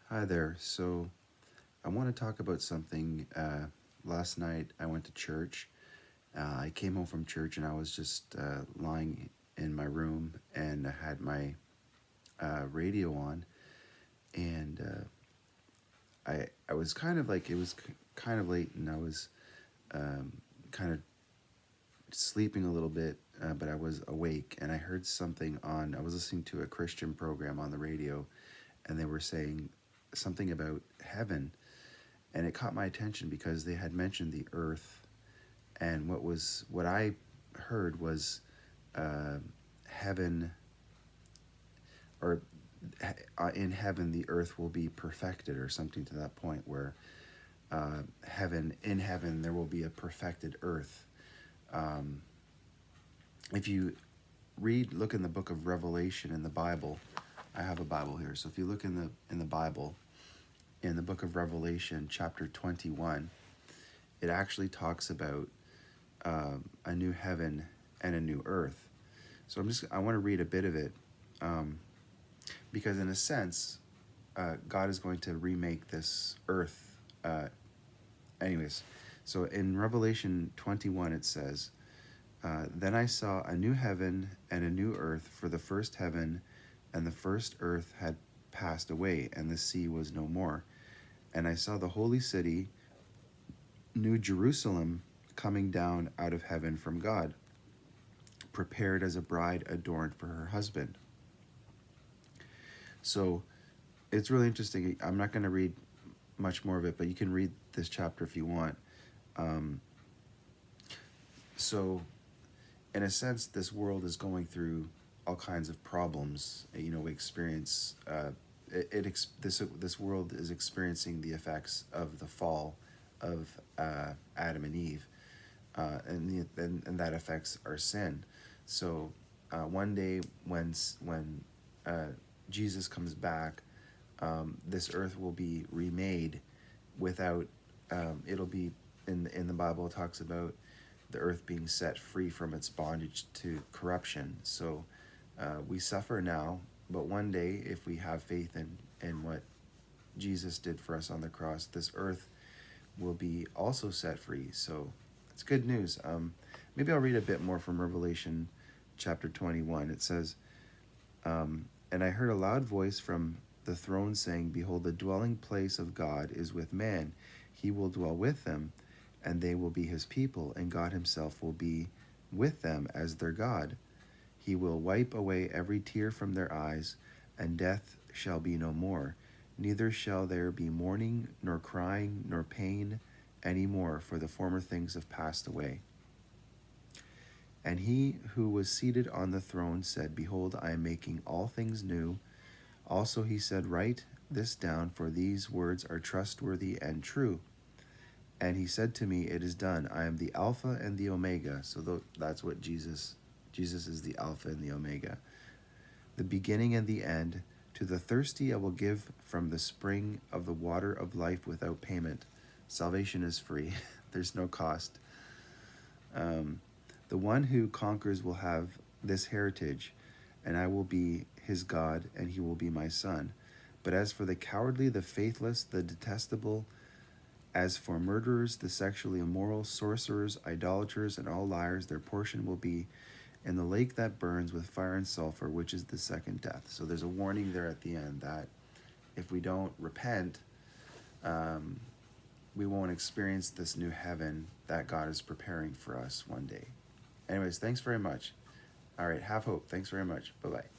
Hi there. So I want to talk about something. Last night I went to church. I came home from church and I was just lying in my room and I had my radio on, and I was kind of like it was kind of late and I was um, kind of sleeping a little bit, but I was awake and I heard something on. I was listening to a Christian program on the radio, and they were saying something about heaven, and it caught my attention because they had mentioned the earth, and what I heard was uh, heaven, or in heaven the earth will be perfected, or something to that point, where heaven there will be a perfected earth. um, if you look in the book of Revelation in the Bible. I have a Bible here, so if you look in the Bible, in the book of Revelation chapter 21, it actually talks about a new heaven and a new earth. So I want to read a bit of it, um, because in a sense, God is going to remake this earth. Anyways, so in Revelation 21 it says, "Then I saw a new heaven and a new earth, for the first heaven and the first earth had passed away, and the sea was no more. And I saw the holy city, New Jerusalem, coming down out of heaven from God, prepared as a bride adorned for her husband." So it's really interesting. I'm not going to read much more of it, but you can read this chapter if you want. Um, so, in a sense, this world is going through all kinds of problems. We experience this world is experiencing the effects of the fall of Adam and Eve, and that affects our sin. So, one day when uh, Jesus comes back, this earth will be remade without. It'll be in the Bible. It talks about the earth being set free from its bondage to corruption. So we suffer now, but one day, if we have faith in what Jesus did for us on the cross, this earth will be also set free. So it's good news. Maybe I'll read a bit more from Revelation chapter 21. It says, "And I heard a loud voice from the throne saying, 'Behold, the dwelling place of God is with man. He will dwell with them, and they will be his people, and God himself will be with them as their God. He will wipe away every tear from their eyes, and death shall be no more. Neither shall there be mourning, nor crying, nor pain any more, for the former things have passed away.' And he who was seated on the throne said, 'Behold, I am making all things new.' Also he said, 'Write this down, for these words are trustworthy and true.' And he said to me, 'It is done. I am the Alpha and the Omega.'" So that's what Jesus is the Alpha and the Omega. "The beginning and the end. To the thirsty I will give from the spring of the water of life without payment." Salvation is free. There's no cost. Um, "The one who conquers will have this heritage, and I will be his God, and he will be my son. But as for the cowardly, the faithless, the detestable, as for murderers, the sexually immoral, sorcerers, idolaters, and all liars, their portion will be in the lake that burns with fire and sulfur, which is the second death." So there's a warning there at the end that if we don't repent, um, we won't experience this new heaven that God is preparing for us one day. Anyways, thanks very much. All right, have hope. Thanks very much. Bye bye.